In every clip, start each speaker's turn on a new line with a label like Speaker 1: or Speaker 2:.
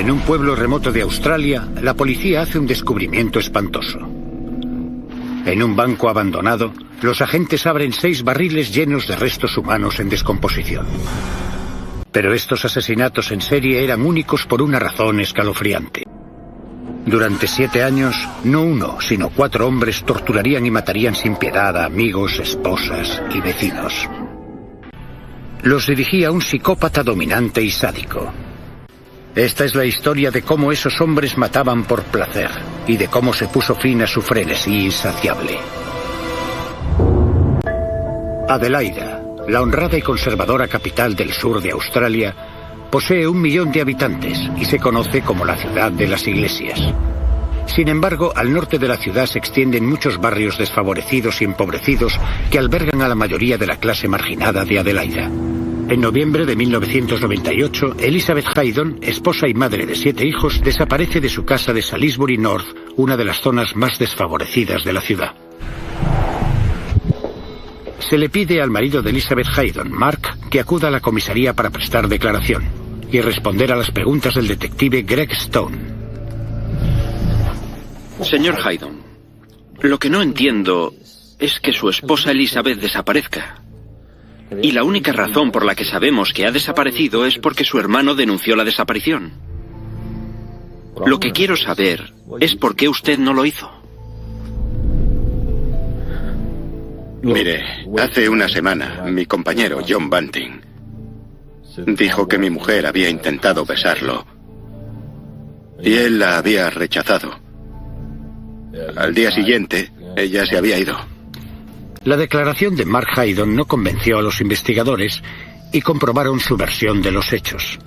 Speaker 1: En un pueblo remoto de Australia, la policía hace un descubrimiento espantoso. En un banco abandonado, los agentes abren 6 barriles llenos de restos humanos en descomposición. Pero estos asesinatos en serie eran únicos por una razón escalofriante. Durante 7 años, no uno, sino 4 hombres torturarían y matarían sin piedad a amigos, esposas y vecinos. Los dirigía un psicópata dominante y sádico. Esta es la historia de cómo esos hombres mataban por placer y de cómo se puso fin a su frenesí insaciable. Adelaida, la honrada y conservadora capital del sur de Australia, posee 1 millón de habitantes y se conoce como la ciudad de las iglesias. Sin embargo, al norte de la ciudad se extienden muchos barrios desfavorecidos y empobrecidos que albergan a la mayoría de la clase marginada de Adelaida. En noviembre de 1998, Elizabeth Haydon, esposa y madre de 7 hijos, desaparece de su casa de Salisbury North, una de las zonas más desfavorecidas de la ciudad. Se le pide al marido de Elizabeth Haydon, Mark, que acuda a la comisaría para prestar declaración y responder a las preguntas del detective Greg Stone.
Speaker 2: Señor Haydon, lo que no entiendo es que su esposa Elizabeth desaparezca. Y la única razón por la que sabemos que ha desaparecido es porque su hermano denunció la desaparición. Lo que quiero saber es por qué usted no lo hizo.
Speaker 3: Mire, hace una semana, mi compañero John Bunting dijo que mi mujer había intentado besarlo y él la había rechazado. Al día siguiente, ella se había ido.
Speaker 1: La declaración de Mark Haydon no convenció a los investigadores y comprobaron su versión de los hechos.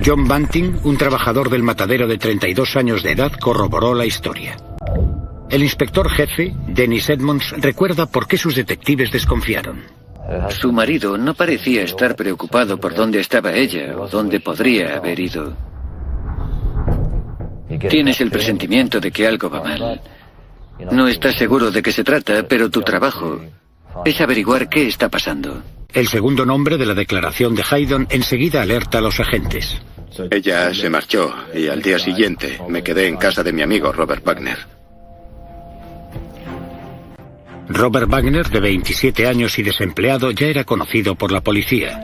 Speaker 1: John Bunting, un trabajador del matadero de 32 años de edad, corroboró la historia. El inspector jefe, Dennis Edmonds, recuerda por qué sus detectives desconfiaron.
Speaker 4: Su marido no parecía estar preocupado por dónde estaba ella o dónde podría haber ido. Tienes el presentimiento de que algo va mal. No estás seguro de qué se trata, pero tu trabajo es averiguar qué está pasando.
Speaker 1: El segundo nombre de la declaración de Haydon enseguida alerta a los agentes.
Speaker 3: Ella se marchó y al día siguiente me quedé en casa de mi amigo Robert Wagner.
Speaker 1: Robert Wagner, de 27 años y desempleado, ya era conocido por la policía.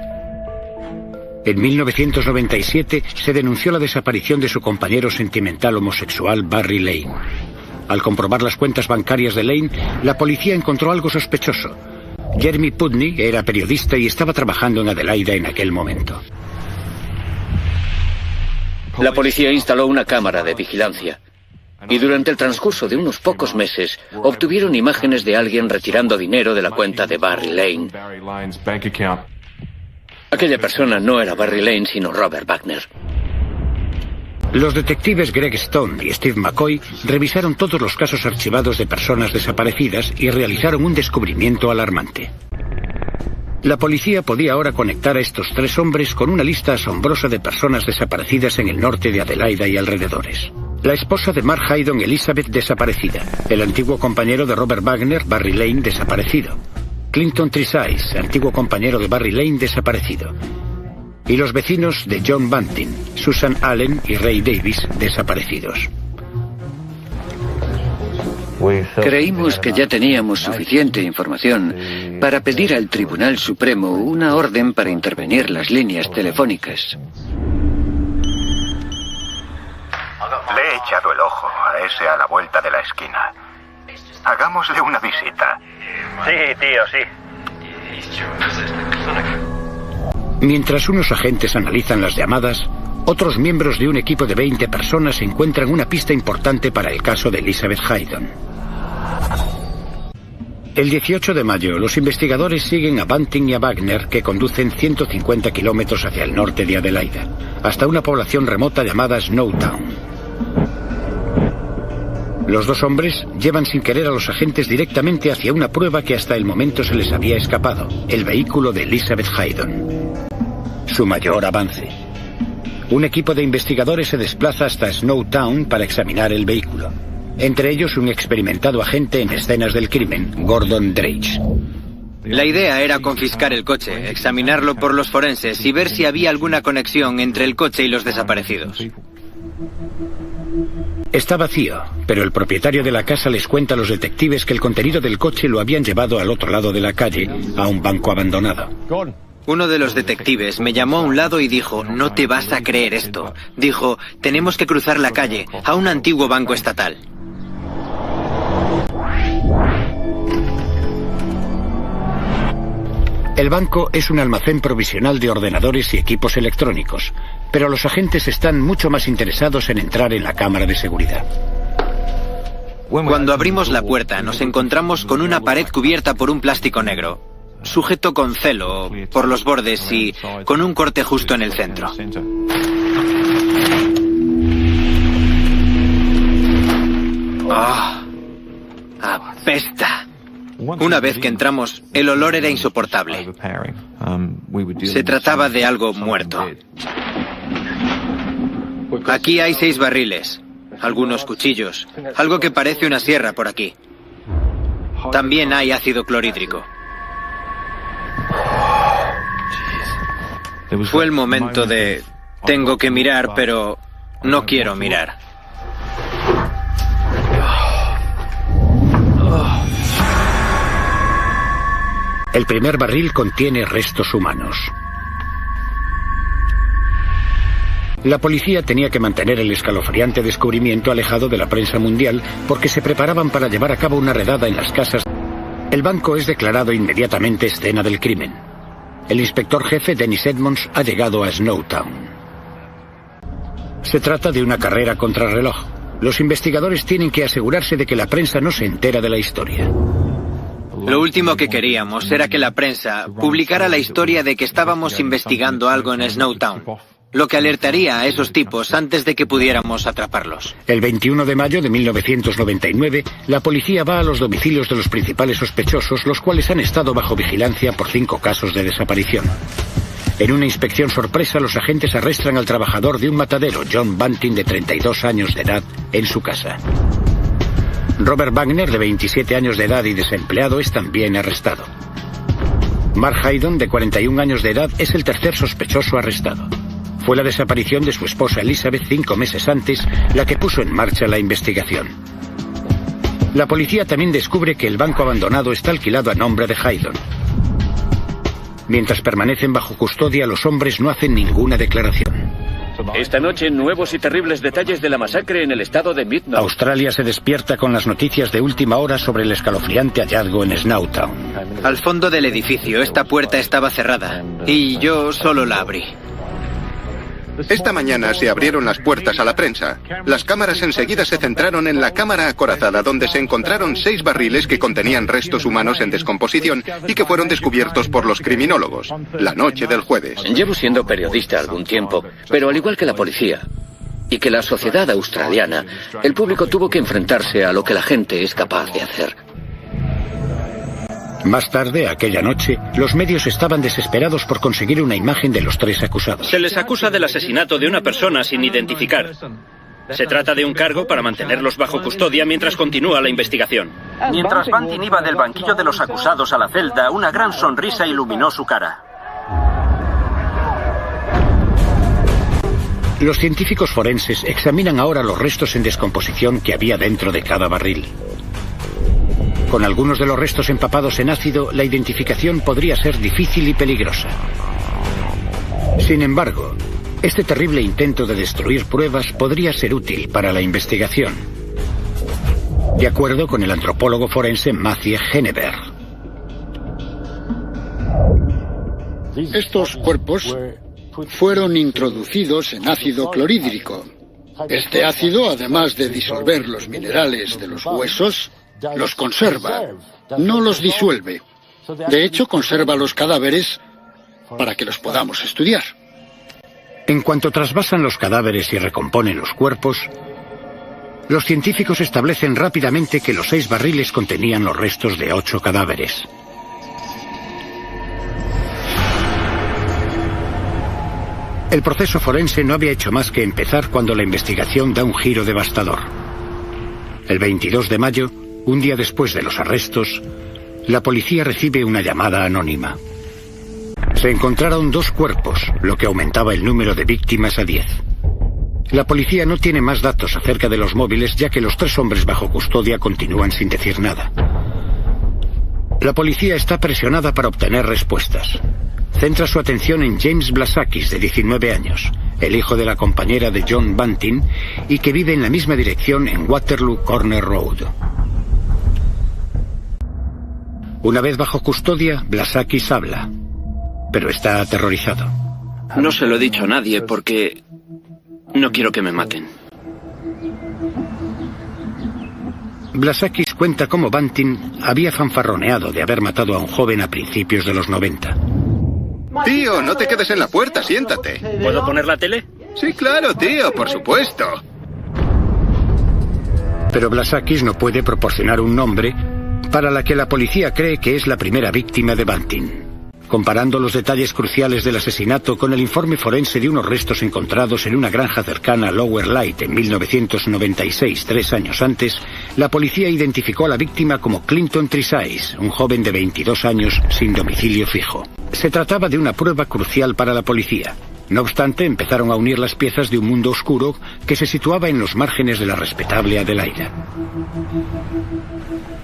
Speaker 1: En 1997 se denunció la desaparición de su compañero sentimental homosexual Barry Lane. Al comprobar las cuentas bancarias de Lane, la policía encontró algo sospechoso. Jeremy Putney era periodista y estaba trabajando en Adelaida en aquel momento.
Speaker 4: La policía instaló una cámara de vigilancia y durante el transcurso de unos pocos meses obtuvieron imágenes de alguien retirando dinero de la cuenta de Barry Lane. Aquella persona no era Barry Lane, sino Robert Wagner.
Speaker 1: Los detectives Greg Stone y Steve McCoy revisaron todos los casos archivados de personas desaparecidas y realizaron un descubrimiento alarmante. La policía podía ahora conectar a estos 3 hombres con una lista asombrosa de personas desaparecidas en el norte de Adelaida y alrededores. La esposa de Mark Haydon, Elizabeth, desaparecida. El antiguo compañero de Robert Wagner, Barry Lane, desaparecido. Clinton Tresize, antiguo compañero de Barry Lane, desaparecido. Y los vecinos de John Bunting, Susan Allen y Ray Davis, desaparecidos.
Speaker 4: Creímos que ya teníamos suficiente información para pedir al Tribunal Supremo una orden para intervenir las líneas telefónicas.
Speaker 3: Le he echado el ojo a ese a la vuelta de la esquina. Hagámosle una visita.
Speaker 5: Sí, tío, sí.
Speaker 1: Mientras unos agentes analizan las llamadas, otros miembros de un equipo de 20 personas encuentran una pista importante para el caso de Elizabeth Haydon. El 18 de mayo, los investigadores siguen a Bunting y a Wagner, que conducen 150 kilómetros hacia el norte de Adelaida, hasta una población remota llamada Snowtown. Los 2 hombres llevan sin querer a los agentes directamente hacia una prueba que hasta el momento se les había escapado, el vehículo de Elizabeth Haydon. Su mayor avance. Un equipo de investigadores se desplaza hasta Snowtown para examinar el vehículo. Entre ellos un experimentado agente en escenas del crimen, Gordon Drage.
Speaker 5: La idea era confiscar el coche, examinarlo por los forenses y ver si había alguna conexión entre el coche y los desaparecidos.
Speaker 1: Está vacío, pero el propietario de la casa les cuenta a los detectives que el contenido del coche lo habían llevado al otro lado de la calle, a un banco abandonado.
Speaker 5: Uno de los detectives me llamó a un lado y dijo, no te vas a creer esto. Dijo, tenemos que cruzar la calle, a un antiguo banco estatal.
Speaker 1: El banco es un almacén provisional de ordenadores y equipos electrónicos, pero los agentes están mucho más interesados en entrar en la cámara de seguridad.
Speaker 5: Cuando abrimos la puerta nos encontramos con una pared cubierta por un plástico negro, sujeto con celo por los bordes y con un corte justo en el centro. ¡Oh! ¡Apesta! Una vez que entramos, el olor era insoportable. Se trataba de algo muerto. Aquí hay 6 barriles, algunos cuchillos, algo que parece una sierra por aquí. También hay ácido clorhídrico. Fue el momento de... tengo que mirar, pero no quiero mirar.
Speaker 1: El primer barril contiene restos humanos. La policía tenía que mantener el escalofriante descubrimiento alejado de la prensa mundial porque se preparaban para llevar a cabo una redada en las casas. El banco es declarado inmediatamente escena del crimen. El inspector jefe Dennis Edmonds ha llegado a Snowtown. Se trata de una carrera contrarreloj. Los investigadores tienen que asegurarse de que la prensa no se entera de la historia.
Speaker 5: Lo último que queríamos era que la prensa publicara la historia de que estábamos investigando algo en Snowtown, lo que alertaría a esos tipos antes de que pudiéramos atraparlos.
Speaker 1: El 21 de mayo de 1999, la policía va a los domicilios de los principales sospechosos, los cuales han estado bajo vigilancia por 5 casos de desaparición. En una inspección sorpresa, los agentes arrestan al trabajador de un matadero, John Bunting, de 32 años de edad, en su casa. Robert Wagner, de 27 años de edad y desempleado, es también arrestado. Mark Haydon, de 41 años de edad, es el tercer sospechoso arrestado. Fue la desaparición de su esposa Elizabeth 5 meses antes la que puso en marcha la investigación. La policía también descubre que el banco abandonado está alquilado a nombre de Haydon. Mientras permanecen bajo custodia, los hombres no hacen ninguna declaración.
Speaker 4: Esta noche, nuevos y terribles detalles de la masacre en el estado de Midnight.
Speaker 1: Australia se despierta con las noticias de última hora sobre el escalofriante hallazgo en Snowtown.
Speaker 5: Al fondo del edificio, esta puerta estaba cerrada y yo solo la abrí.
Speaker 3: Esta mañana se abrieron las puertas a la prensa. Las cámaras enseguida se centraron en la cámara acorazada, donde se encontraron 6 barriles que contenían restos humanos en descomposición y que fueron descubiertos por los criminólogos la noche del jueves.
Speaker 4: Llevo siendo periodista algún tiempo, pero al igual que la policía y que la sociedad australiana, el público tuvo que enfrentarse a lo que la gente es capaz de hacer.
Speaker 1: Más tarde, aquella noche, los medios estaban desesperados por conseguir una imagen de los 3 acusados.
Speaker 2: Se les acusa del asesinato de una persona sin identificar. Se trata de un cargo para mantenerlos bajo custodia mientras continúa la investigación. Mientras Bunting iba del banquillo de los acusados a la celda, una gran sonrisa iluminó su cara.
Speaker 1: Los científicos forenses examinan ahora los restos en descomposición que había dentro de cada barril. Con algunos de los restos empapados en ácido, la identificación podría ser difícil y peligrosa. Sin embargo, este terrible intento de destruir pruebas podría ser útil para la investigación, de acuerdo con el antropólogo forense Matthew Henneberg.
Speaker 6: Estos cuerpos fueron introducidos en ácido clorhídrico. Este ácido, además de disolver los minerales de los huesos, los conserva, no los disuelve. De hecho, conserva los cadáveres para que los podamos estudiar.
Speaker 1: En cuanto trasvasan los cadáveres y recomponen los cuerpos, los científicos establecen rápidamente que los 6 barriles contenían los restos de 8 cadáveres. El proceso forense no había hecho más que empezar cuando la investigación da un giro devastador. El 22 de mayo, un día después de los arrestos, la policía recibe una llamada anónima. Se encontraron 2 cuerpos, lo que aumentaba el número de víctimas a 10. La policía no tiene más datos acerca de los móviles, ya que los 3 hombres bajo custodia continúan sin decir nada. La policía está presionada para obtener respuestas. Centra su atención en James Blasakis, de 19 años, el hijo de la compañera de John Bunting, y que vive en la misma dirección en Waterloo Corner Road. Una vez bajo custodia, Blasakis habla, pero está aterrorizado.
Speaker 2: No se lo he dicho a nadie porque no quiero que me maten.
Speaker 1: Blasakis cuenta cómo Bunting había fanfarroneado de haber matado a un joven a principios de los 90.
Speaker 3: Tío, no te quedes en la puerta, siéntate.
Speaker 7: ¿Puedo poner la tele?
Speaker 3: Sí, claro, tío, por supuesto.
Speaker 1: Pero Blasakis no puede proporcionar un nombre para la que la policía cree que es la primera víctima de Bunting. Comparando los detalles cruciales del asesinato con el informe forense de unos restos encontrados en una granja cercana a Lower Light en 1996, 3 años antes, la policía identificó a la víctima como Clinton Tresize, un joven de 22 años sin domicilio fijo. Se trataba de una prueba crucial para la policía. No obstante, empezaron a unir las piezas de un mundo oscuro que se situaba en los márgenes de la respetable Adelaida.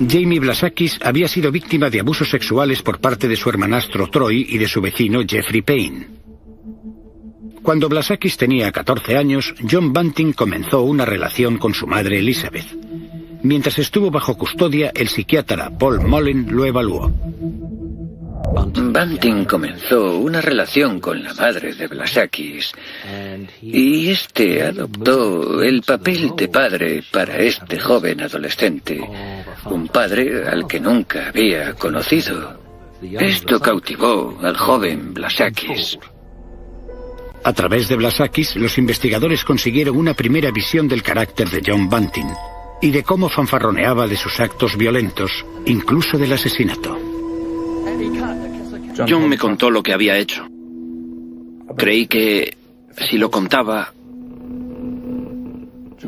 Speaker 1: Jamie Blasakis había sido víctima de abusos sexuales por parte de su hermanastro Troy y de su vecino Jeffrey Payne. Cuando Blasakis tenía 14 años, John Bunting comenzó una relación con su madre Elizabeth. Mientras estuvo bajo custodia, el psiquiatra Paul Mullen lo evaluó.
Speaker 4: Bunting comenzó una relación con la madre de Blasakis y este adoptó el papel de padre para este joven adolescente, un padre al que nunca había conocido. Esto cautivó al joven Blasakis.
Speaker 1: A través de Blasakis, los investigadores consiguieron una primera visión del carácter de John Bunting y de cómo fanfarroneaba de sus actos violentos, incluso del asesinato.
Speaker 2: John me contó lo que había hecho. Creí que si lo contaba,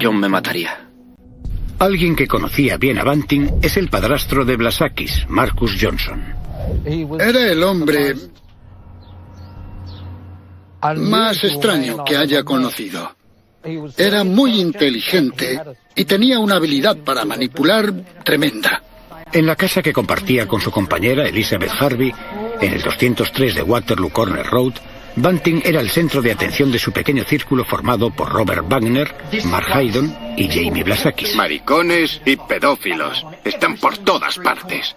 Speaker 2: John me mataría.
Speaker 1: Alguien que conocía bien a Bunting es el padrastro de Blasakis, Marcus Johnson.
Speaker 6: Era el hombre más extraño que haya conocido. Era muy inteligente y tenía una habilidad para manipular tremenda.
Speaker 1: En la casa que compartía con su compañera Elizabeth Harvey, en el 203 de Waterloo Corner Road, Bunting era el centro de atención de su pequeño círculo formado por Robert Wagner, Mark Haydon y Jamie Blasakis.
Speaker 3: Maricones y pedófilos. Están por todas partes.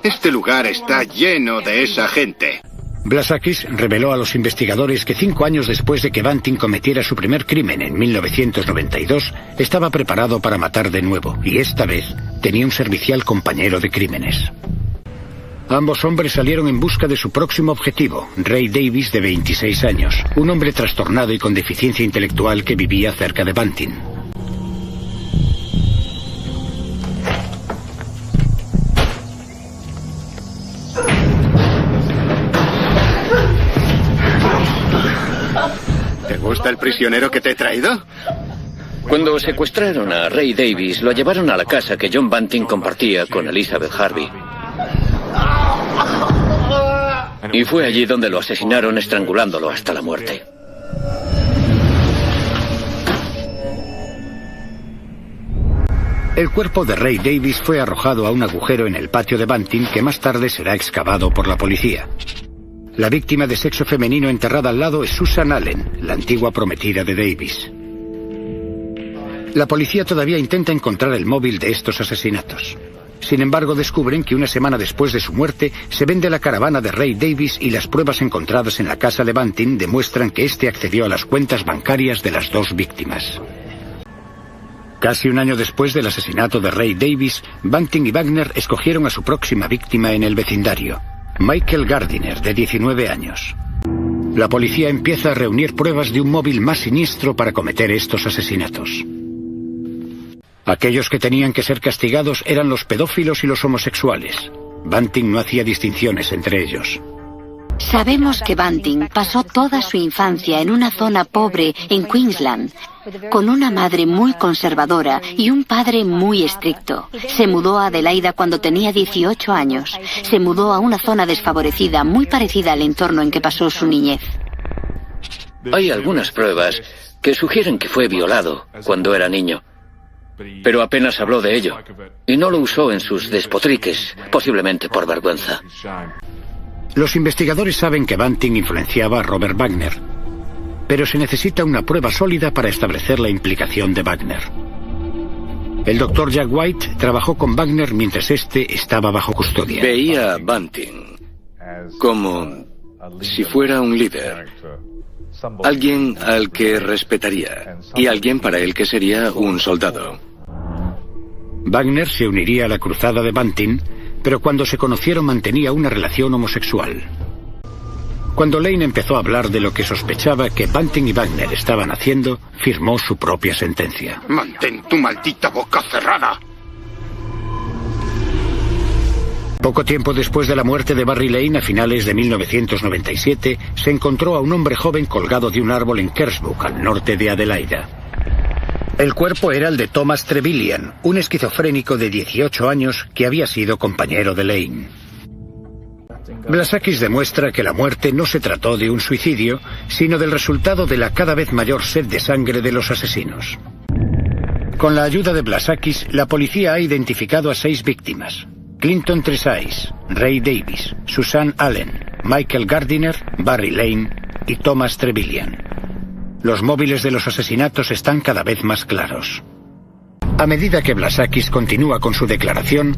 Speaker 3: Este lugar está lleno de esa gente.
Speaker 1: Blasakis reveló a los investigadores que 5 años después de que Bunting cometiera su primer crimen en 1992, estaba preparado para matar de nuevo, y esta vez tenía un servicial compañero de crímenes. Ambos hombres salieron en busca de su próximo objetivo, Ray Davies, de 26 años, un hombre trastornado y con deficiencia intelectual que vivía cerca de Bunting.
Speaker 3: ¿Te gusta el prisionero que te he traído?
Speaker 4: Cuando secuestraron a Ray Davies, lo llevaron a la casa que John Bunting compartía con Elizabeth Harvey. Y fue allí donde lo asesinaron, estrangulándolo hasta la muerte.
Speaker 1: El cuerpo de Ray Davies fue arrojado a un agujero en el patio de Bunting que más tarde será excavado por la policía. La víctima de sexo femenino enterrada al lado es Susan Allen, la antigua prometida de Davies. La policía todavía intenta encontrar el móvil de estos asesinatos. Sin embargo, descubren que una semana después de su muerte se vende la caravana de Ray Davies y las pruebas encontradas en la casa de Bunting demuestran que éste accedió a las cuentas bancarias de las 2 víctimas. Casi un año después del asesinato de Ray Davies, Bunting y Wagner escogieron a su próxima víctima en el vecindario, Michael Gardiner, de 19 años. La policía empieza a reunir pruebas de un móvil más siniestro para cometer estos asesinatos. Aquellos que tenían que ser castigados eran los pedófilos y los homosexuales. Bunting no hacía distinciones entre ellos.
Speaker 7: Sabemos que Bunting pasó toda su infancia en una zona pobre en Queensland, con una madre muy conservadora y un padre muy estricto. Se mudó a Adelaida cuando tenía 18 años. Se mudó a una zona desfavorecida, muy parecida al entorno en que pasó su niñez.
Speaker 4: Hay algunas pruebas que sugieren que fue violado cuando era niño, pero apenas habló de ello y no lo usó en sus despotriques, posiblemente por vergüenza.
Speaker 1: Los investigadores saben que Bunting influenciaba a Robert Wagner, pero se necesita una prueba sólida para establecer la implicación de Wagner. El doctor Jack White trabajó con Wagner mientras este estaba bajo custodia.
Speaker 3: Veía a Bunting como si fuera un líder, alguien al que respetaría y alguien para él que sería un soldado.
Speaker 1: Wagner se uniría a la cruzada de Bunting, pero cuando se conocieron mantenía una relación homosexual. Cuando Lane empezó a hablar de lo que sospechaba que Bunting y Wagner estaban haciendo, firmó su propia sentencia.
Speaker 8: ¡Mantén tu maldita boca cerrada!
Speaker 1: Poco tiempo después de la muerte de Barry Lane, a finales de 1997, se encontró a un hombre joven colgado de un árbol en Kersburg, al norte de Adelaida. El cuerpo era el de Thomas Trevelyan, un esquizofrénico de 18 años que había sido compañero de Lane. Blasakis demuestra que la muerte no se trató de un suicidio, sino del resultado de la cada vez mayor sed de sangre de los asesinos. Con la ayuda de Blasakis, la policía ha identificado a 6 víctimas: Clinton Trezise, Ray Davis, Susan Allen, Michael Gardiner, Barry Lane y Thomas Trevelyan. Los móviles de los asesinatos están cada vez más claros. A medida que Blasakis continúa con su declaración,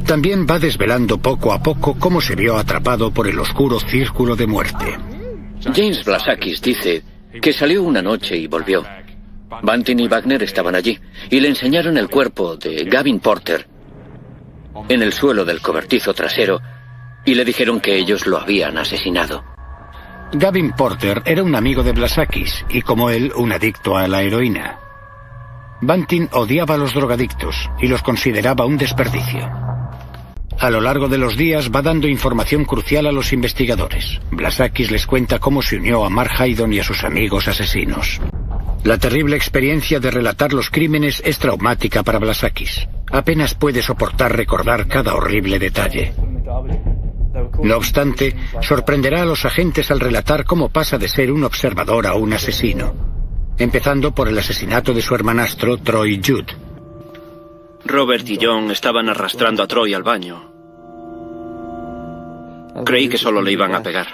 Speaker 1: también va desvelando poco a poco cómo se vio atrapado por el oscuro círculo de muerte.
Speaker 4: James Blasakis dice que salió una noche y volvió. Bunting y Wagner estaban allí y le enseñaron el cuerpo de Gavin Porter en el suelo del cobertizo trasero y le dijeron que ellos lo habían asesinado.
Speaker 1: Gavin Porter era un amigo de Blasakis y, como él, un adicto a la heroína. Bunting odiaba a los drogadictos y los consideraba un desperdicio. A lo largo de los días va dando información crucial a los investigadores. Blasakis les cuenta cómo se unió a Mark Haydon y a sus amigos asesinos. La terrible experiencia de relatar los crímenes es traumática para Blasakis. Apenas puede soportar recordar cada horrible detalle. No obstante, sorprenderá a los agentes al relatar cómo pasa de ser un observador a un asesino, empezando por el asesinato de su hermanastro, Troy Judd.
Speaker 2: Robert y John estaban arrastrando a Troy al baño. Creí que solo le iban a pegar.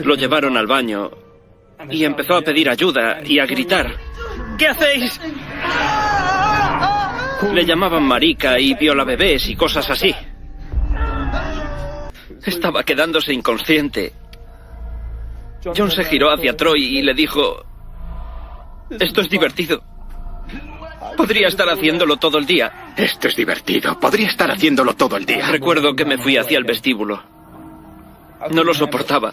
Speaker 2: Lo llevaron al baño y empezó a pedir ayuda y a gritar: ¿qué hacéis? Le llamaban marica y violabebés y cosas así. Estaba quedándose inconsciente. John se giró hacia Troy y le dijo: esto es divertido. Podría estar haciéndolo todo el día.
Speaker 8: Esto es divertido. Podría estar haciéndolo todo el día.
Speaker 2: Recuerdo que me fui hacia el vestíbulo. No lo soportaba.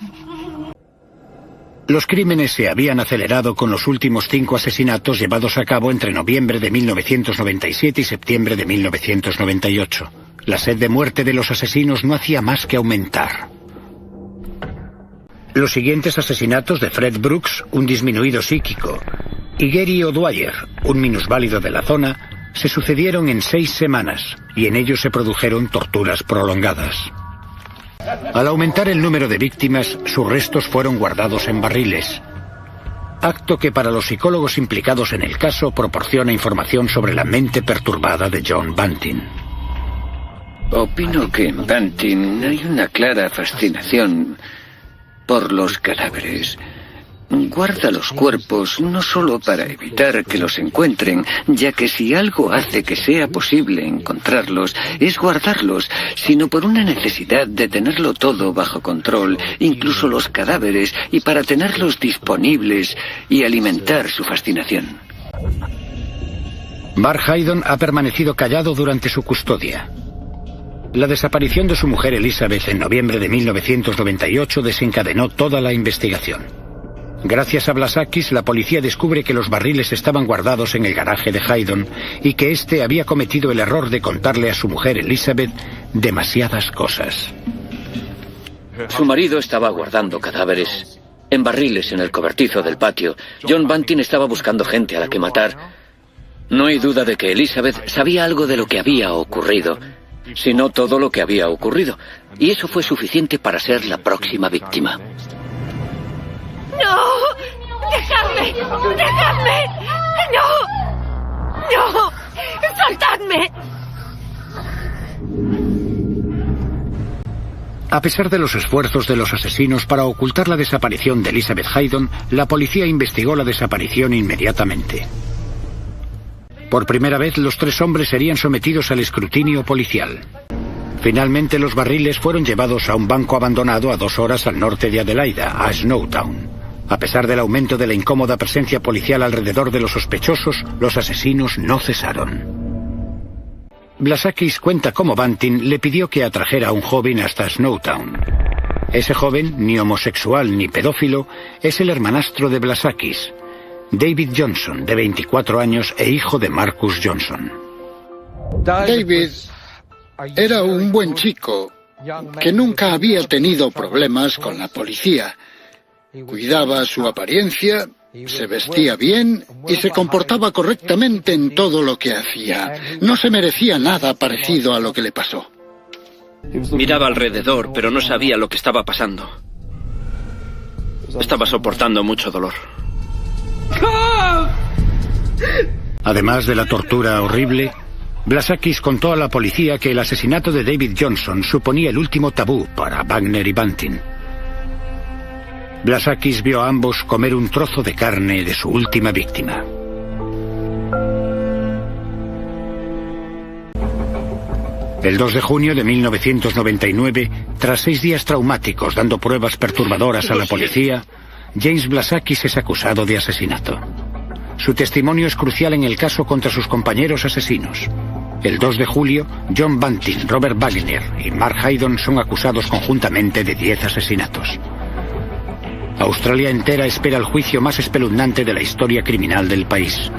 Speaker 1: Los crímenes se habían acelerado con los últimos 5 asesinatos llevados a cabo entre noviembre de 1997 y septiembre de 1998. La sed de muerte de los asesinos no hacía más que aumentar. Los siguientes asesinatos de Fred Brooks, un disminuido psíquico, y Gary O'Dwyer, un minusválido de la zona, se sucedieron en 6 semanas, y en ellos se produjeron torturas prolongadas. Al aumentar el número de víctimas, sus restos fueron guardados en barriles, acto que para los psicólogos implicados en el caso proporciona información sobre la mente perturbada de John Bunting.
Speaker 4: Opino que en Bunting hay una clara fascinación por los cadáveres. Guarda los cuerpos no solo para evitar que los encuentren, ya que si algo hace que sea posible encontrarlos es guardarlos, sino por una necesidad de tenerlo todo bajo control, incluso los cadáveres, y para tenerlos disponibles y alimentar su fascinación.
Speaker 1: Mark Haydon ha permanecido callado durante su custodia. La desaparición de su mujer Elizabeth en noviembre de 1998 desencadenó toda la investigación. Gracias a Blasakis, la policía descubre que los barriles estaban guardados en el garaje de Haydon y que éste había cometido el error de contarle a su mujer Elizabeth demasiadas cosas.
Speaker 4: Su marido estaba guardando cadáveres en barriles en el cobertizo del patio. John Bunting estaba buscando gente a la que matar. No hay duda de que Elizabeth sabía algo de lo que había ocurrido, si no todo lo que había ocurrido, y eso fue suficiente para ser la próxima víctima.
Speaker 9: ¡No! ¡Dejadme! ¡Dejadme! ¡No! ¡No! ¡Soltadme!
Speaker 1: A pesar de los esfuerzos de los asesinos para ocultar la desaparición de Elizabeth Haydon, la policía investigó la desaparición inmediatamente. Por primera vez, los 3 hombres serían sometidos al escrutinio policial. Finalmente, los barriles fueron llevados a un banco abandonado a 2 horas al norte de Adelaida, a Snowtown. A pesar del aumento de la incómoda presencia policial alrededor de los sospechosos, los asesinos no cesaron. Blasakis cuenta cómo Bunting le pidió que atrajera a un joven hasta Snowtown. Ese joven, ni homosexual ni pedófilo, es el hermanastro de Blasakis, David Johnson, de 24 años e hijo de Marcus Johnson.
Speaker 6: David era un buen chico que nunca había tenido problemas con la policía. Cuidaba su apariencia, se vestía bien y se comportaba correctamente en todo lo que hacía. No se merecía nada parecido a lo que le pasó.
Speaker 2: Miraba alrededor, pero no sabía lo que estaba pasando. Estaba soportando mucho dolor.
Speaker 1: Además de la tortura horrible, Blasakis contó a la policía que el asesinato de David Johnson suponía el último tabú para Wagner y Bunting. Blasakis vio a ambos comer un trozo de carne de su última víctima. El 2 de junio de 1999, tras 6 días traumáticos dando pruebas perturbadoras a la policía, James Blasakis es acusado de asesinato. Su testimonio es crucial en el caso contra sus compañeros asesinos. El 2 de julio, John Bunting, Robert Wagner y Mark Haydon son acusados conjuntamente de 10 asesinatos. Australia entera espera el juicio más espeluznante de la historia criminal del país.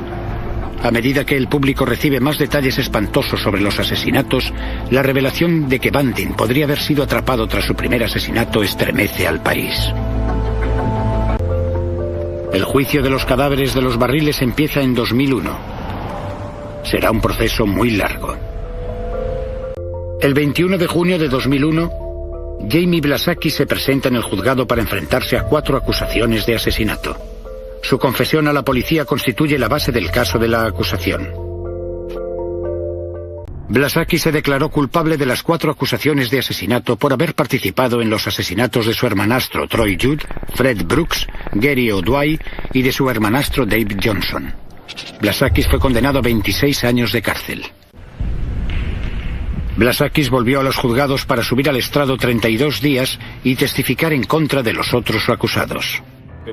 Speaker 1: A medida que el público recibe más detalles espantosos sobre los asesinatos, la revelación de que Bunting podría haber sido atrapado tras su primer asesinato estremece al país. El juicio de los cadáveres de los barriles empieza en 2001. Será un proceso muy largo. El 21 de junio de 2001, Jamie Blasakis se presenta en el juzgado para enfrentarse a 4 acusaciones de asesinato. Su confesión a la policía constituye la base del caso de la acusación. Blasakis se declaró culpable de las 4 acusaciones de asesinato por haber participado en los asesinatos de su hermanastro Troy Judd, Fred Brooks, Gary O'Dwyer y de su hermanastro David Johnson. Blasakis fue condenado a 26 años de cárcel. Blasakis volvió a los juzgados para subir al estrado 32 días y testificar en contra de los otros acusados.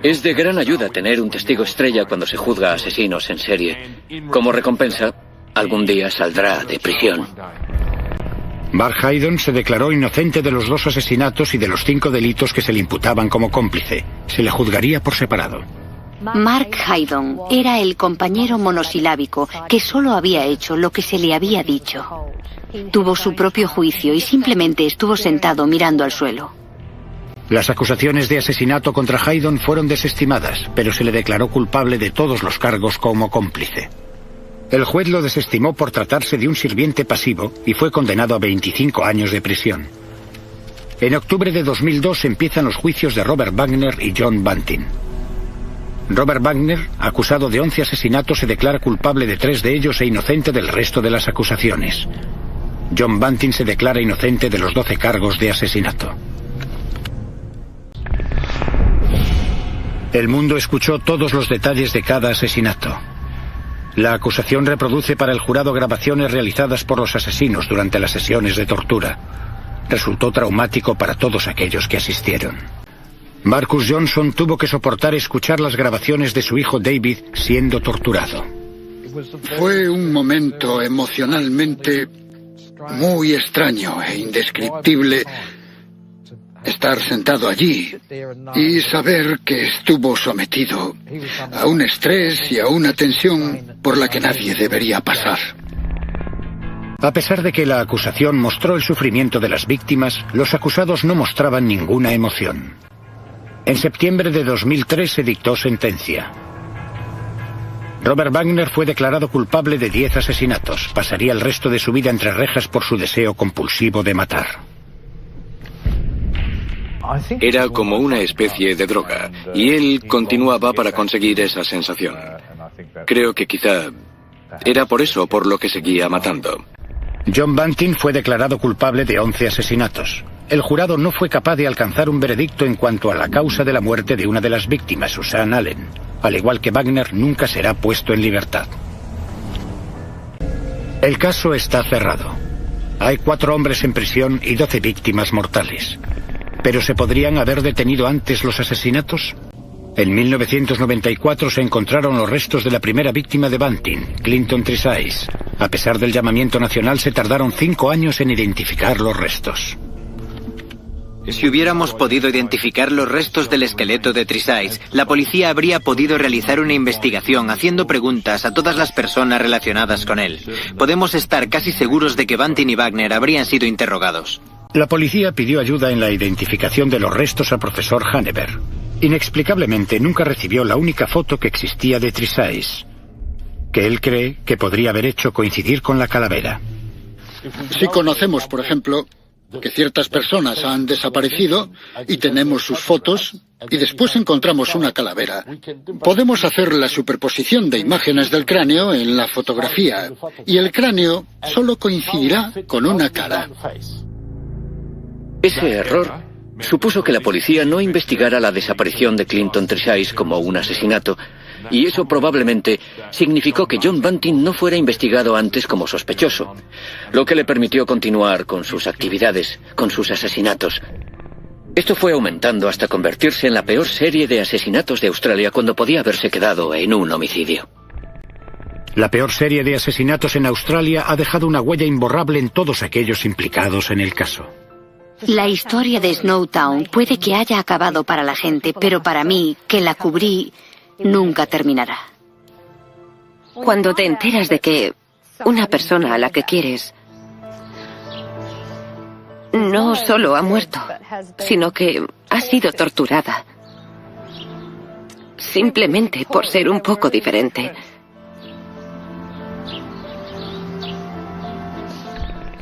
Speaker 4: Es de gran ayuda tener un testigo estrella cuando se juzga a asesinos en serie. Como recompensa, algún día saldrá de prisión.
Speaker 1: Mark Haydon se declaró inocente de los 2 asesinatos y de los 5 delitos que se le imputaban como cómplice. Se le juzgaría por separado.
Speaker 7: Mark Haydon era el compañero monosilábico que solo había hecho lo que se le había dicho. Tuvo su propio juicio y simplemente estuvo sentado mirando al suelo.
Speaker 1: Las acusaciones de asesinato contra Haydon fueron desestimadas, pero se le declaró culpable de todos los cargos como cómplice. El juez lo desestimó por tratarse de un sirviente pasivo y fue condenado a 25 años de prisión. En octubre de 2002 empiezan los juicios de Robert Wagner y John Bunting. Robert Wagner, acusado de 11 asesinatos, se declara culpable de 3 de ellos e inocente del resto de las acusaciones. John Bunting se declara inocente de los 12 cargos de asesinato. El mundo escuchó todos los detalles de cada asesinato. La acusación reproduce para el jurado grabaciones realizadas por los asesinos durante las sesiones de tortura. Resultó traumático para todos aquellos que asistieron. Marcus Johnson tuvo que soportar escuchar las grabaciones de su hijo David siendo torturado.
Speaker 6: Fue un momento emocionalmente muy extraño e indescriptible estar sentado allí y saber que estuvo sometido a un estrés y a una tensión por la que nadie debería pasar.
Speaker 1: A pesar de que la acusación mostró el sufrimiento de las víctimas, los acusados no mostraban ninguna emoción. En septiembre de 2003 se dictó sentencia. Robert Wagner fue declarado culpable de 10 asesinatos. Pasaría el resto de su vida entre rejas por su deseo compulsivo de matar.
Speaker 10: Era como una especie de droga, y él continuaba para conseguir esa sensación. Creo que quizá era por eso por lo que seguía matando.
Speaker 1: John Bunting fue declarado culpable de 11 asesinatos. El jurado no fue capaz de alcanzar un veredicto en cuanto a la causa de la muerte de una de las víctimas, Susan Allen. Al igual que Wagner, nunca será puesto en libertad. El caso está cerrado. Hay 4 hombres en prisión y 12 víctimas mortales. ¿Pero se podrían haber detenido antes los asesinatos? En 1994 se encontraron los restos de la primera víctima de Bunting, Clinton Tresize. A pesar del llamamiento nacional, se tardaron 5 años en identificar los restos.
Speaker 5: Si hubiéramos podido identificar los restos del esqueleto de Tresize, la policía habría podido realizar una investigación haciendo preguntas a todas las personas relacionadas con él. Podemos estar casi seguros de que Bunting y Wagner habrían sido interrogados.
Speaker 1: La policía pidió ayuda en la identificación de los restos al profesor Hanever. Inexplicablemente nunca recibió la única foto que existía de Tresize, que él cree que podría haber hecho coincidir con la calavera.
Speaker 6: Si conocemos, por ejemplo, que ciertas personas han desaparecido y tenemos sus fotos y después encontramos una calavera, podemos hacer la superposición de imágenes del cráneo en la fotografía y el cráneo solo coincidirá con una cara.
Speaker 4: Ese error supuso que la policía no investigara la desaparición de Clinton Tresize como un asesinato, y eso probablemente significó que John Bunting no fuera investigado antes como sospechoso, lo que le permitió continuar con sus actividades, con sus asesinatos. Esto fue aumentando hasta convertirse en la peor serie de asesinatos de Australia cuando podía haberse quedado en un homicidio.
Speaker 1: La peor serie de asesinatos en Australia ha dejado una huella imborrable en todos aquellos implicados en el caso.
Speaker 7: La historia de Snowtown puede que haya acabado para la gente, pero para mí, que la cubrí, nunca terminará.
Speaker 11: Cuando te enteras de que una persona a la que quieres no solo ha muerto, sino que ha sido torturada, simplemente por ser un poco diferente,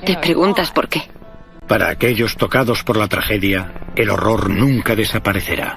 Speaker 11: te preguntas por qué.
Speaker 1: Para aquellos tocados por la tragedia, el horror nunca desaparecerá.